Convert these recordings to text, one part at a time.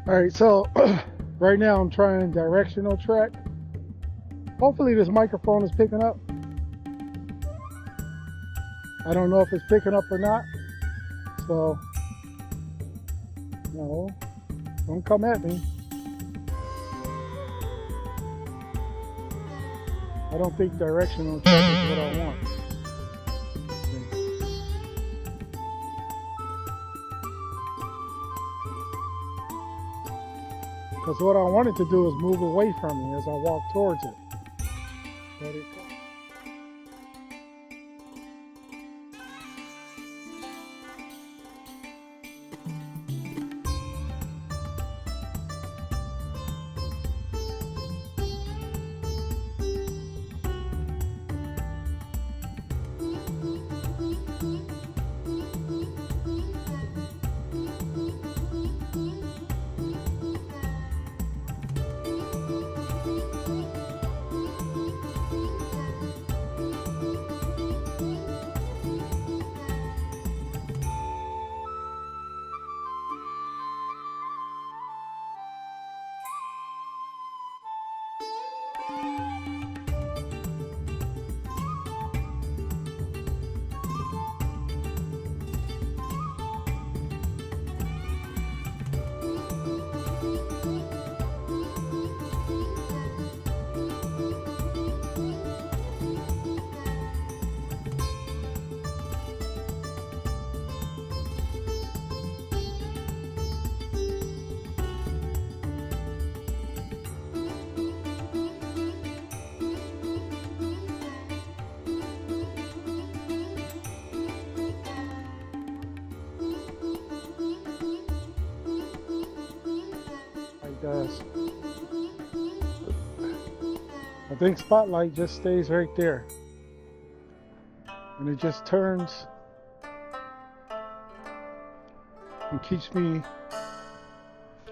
Alright, so right now I'm trying directional track. Hopefully this microphone is picking up. I don't know if it's picking up or not. So, no, don't come at me. I don't think directional track is what I want. Because what I wanted to do is move away from me as I walk towards it. But it does. I think spotlight just stays right there. And it just turns and keeps me,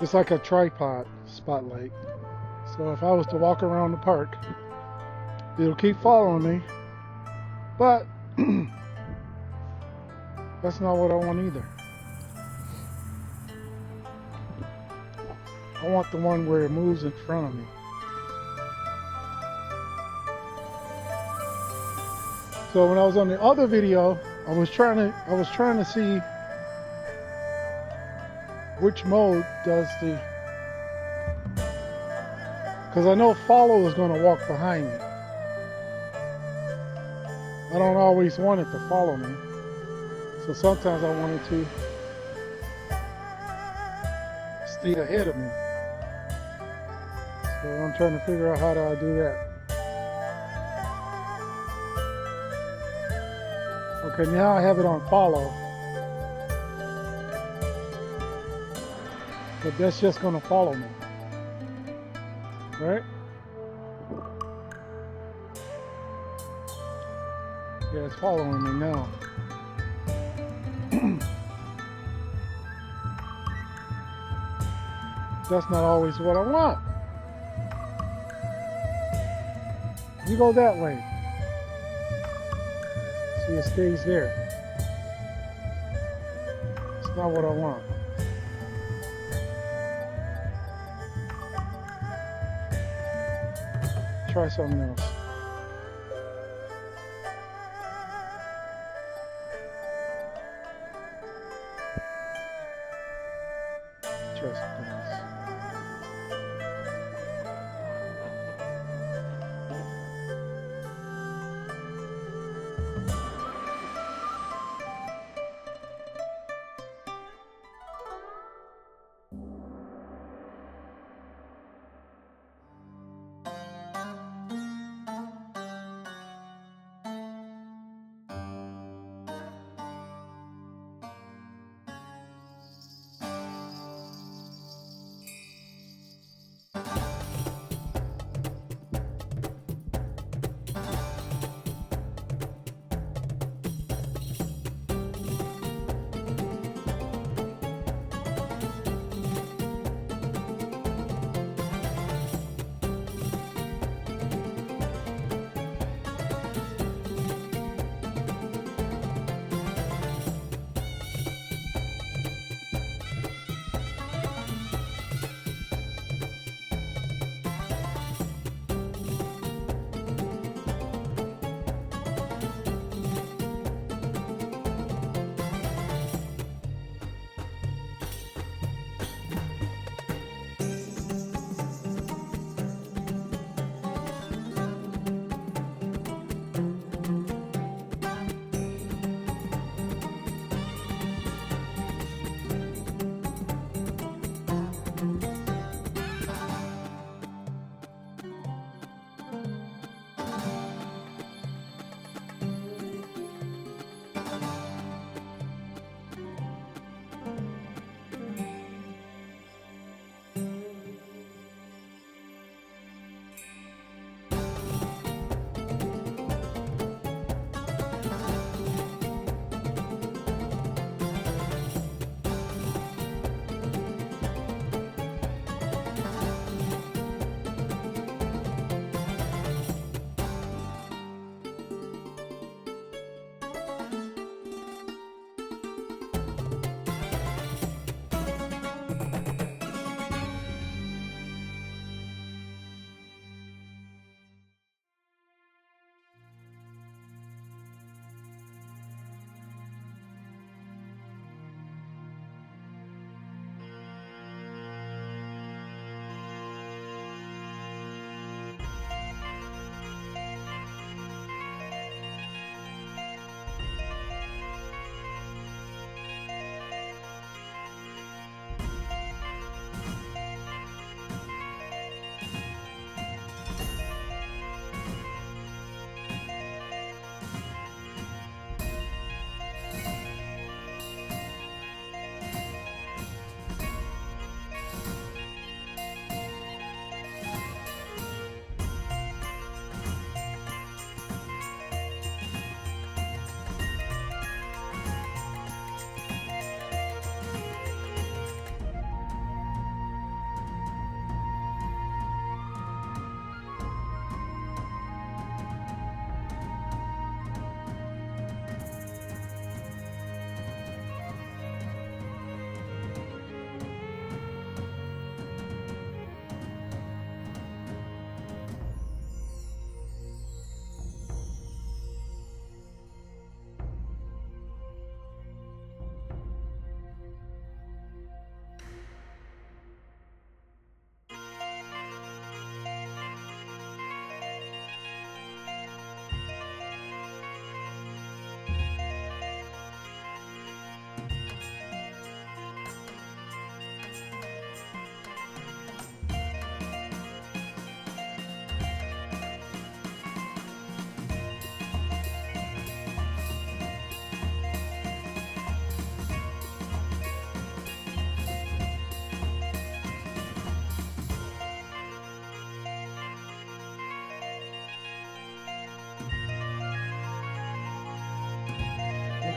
it's like a tripod spotlight. So if I was to walk around the park, it'll keep following me. But that's not what I want either. I want the one where it moves in front of me. So when I was on the other video, I was trying to see which mode does the, because I know follow is going to walk behind me. I don't always want it to follow me. So sometimes I want it to stay ahead of me. So I'm trying to figure out how do I do that. Okay, now I have it on follow. But that's just going to follow me. Right? Yeah, it's following me now. That's not always what I want. You go that way. See, it stays there. It's not what I want. Try something else. Try something else.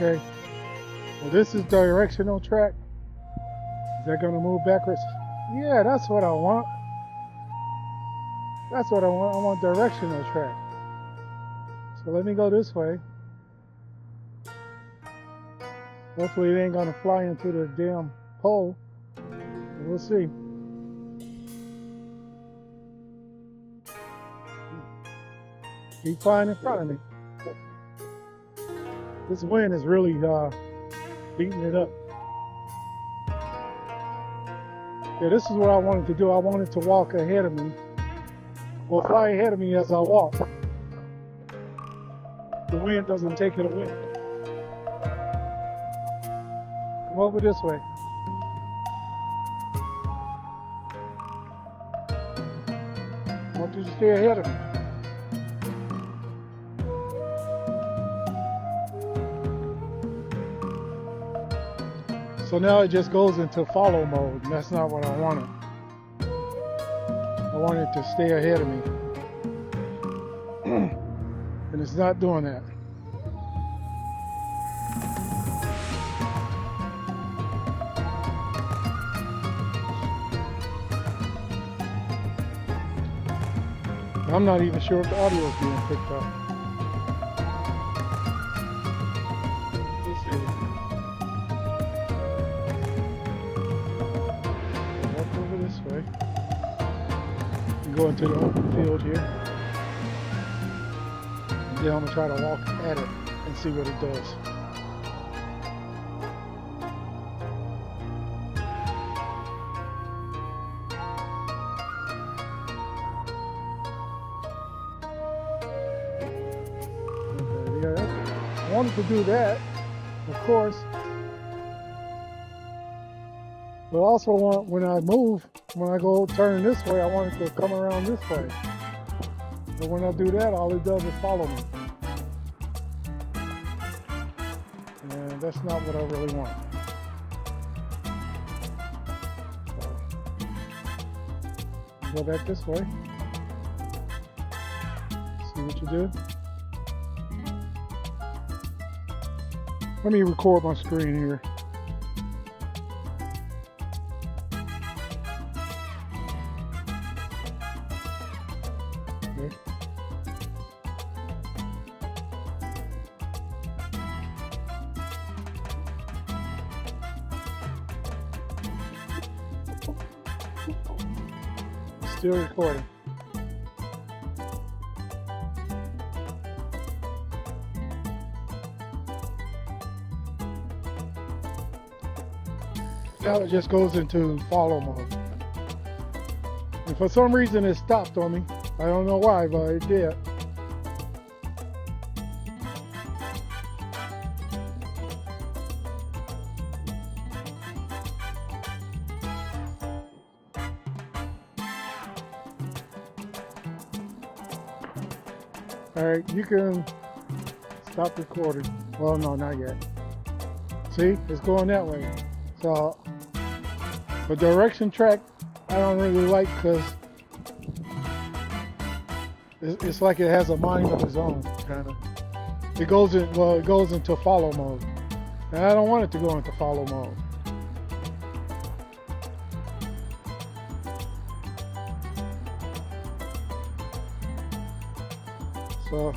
Okay. Well, this is directional track. Is that going to move backwards? Yeah, that's what I want. That's what I want. I want directional track. So let me go this way. Hopefully it ain't going to fly into the damn pole. We'll see. Keep flying in front of me. This wind is really beating it up. Yeah, this is what I wanted to do. I wanted to walk ahead of me. Well, fly ahead of me as I walk. The wind doesn't take it away. Come over this way. I want you to stay ahead of me. So now it just goes into follow mode, and that's not what I wanted. I wanted to stay ahead of me. And it's not doing that. I'm not even sure if the audio is being picked up. Let's see. Walk over this way. Go into the open field here. And then I'm going to try to walk at it and see what it does. I wanted to do that, of course, but I also want, when I move, when I go turn this way, I want it to come around this way. But when I do that, all it does is follow me. And that's not what I really want. So, go back this way. See what you do. Let me record my screen here. Okay. Still recording. Now it just goes into follow mode. And for some reason it stopped on me. I don't know why, but it did. Alright, you can stop recording. Well, no, not yet. See, it's going that way. So, the direction track I don't really like because it's like it has a mind of its own, kind of. It goes into follow mode, and I don't want it to go into follow mode. So,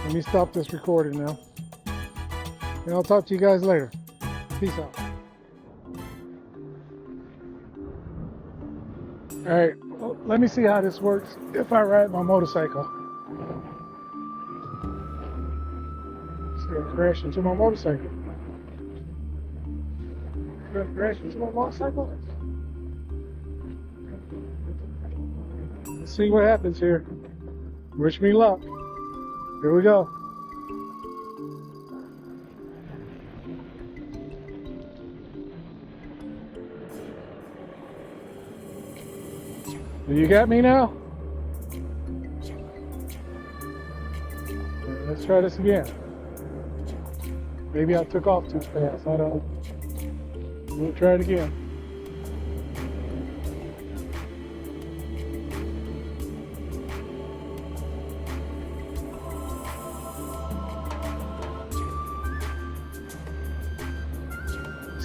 let me stop this recording now, and I'll talk to you guys later. Peace out. Alright, well, let me see how this works if I ride my motorcycle. It's gonna crash into my motorcycle. It's gonna crash into my motorcycle. Let's see what happens here. Wish me luck. Here we go. You got me now? Let's try this again. Maybe I took off too fast. I don't know. We'll try it again.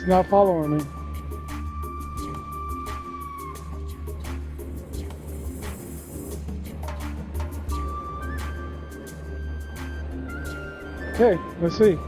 It's not following me. Okay, let's see.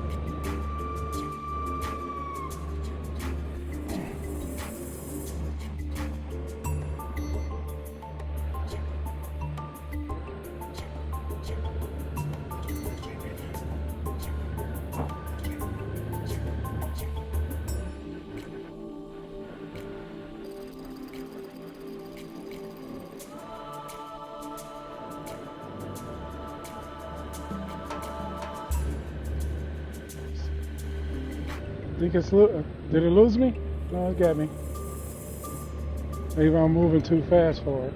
Think it's did it lose me? No, it got me. Maybe I'm moving too fast for it.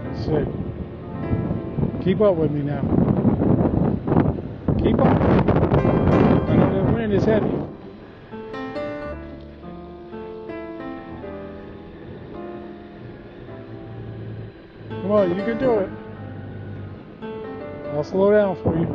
Let's see. Keep up with me now. Keep up. I know that wind is heavy. Come on, you can do it. I'll slow down for you.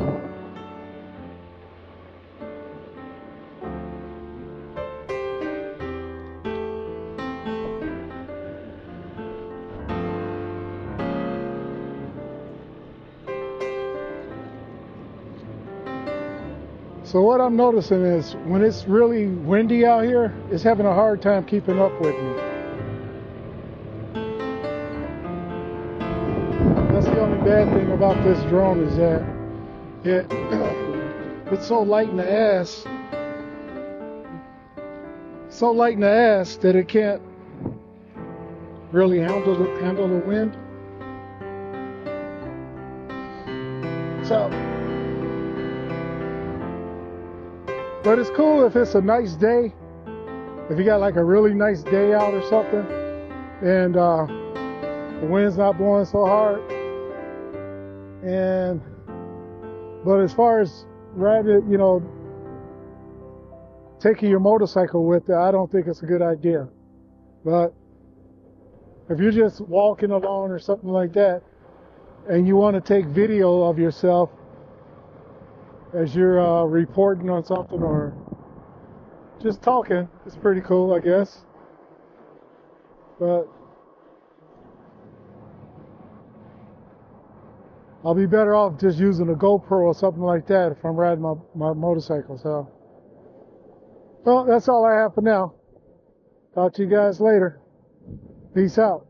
So what I'm noticing is when it's really windy out here, it's having a hard time keeping up with me. That's the only bad thing about this drone is that it's so light in the ass. So light in the ass that it can't really handle the wind. So, but it's cool if it's a nice day. If you got like a really nice day out or something, and the wind's not blowing so hard. But as far as riding, taking your motorcycle with it, I don't think it's a good idea. But if you're just walking along or something like that, and you want to take video of yourself as you're reporting on something or just talking, it's pretty cool, I guess. But I'll be better off just using a GoPro or something like that if I'm riding my motorcycle. So, well, that's all I have for now. Talk to you guys later. Peace out.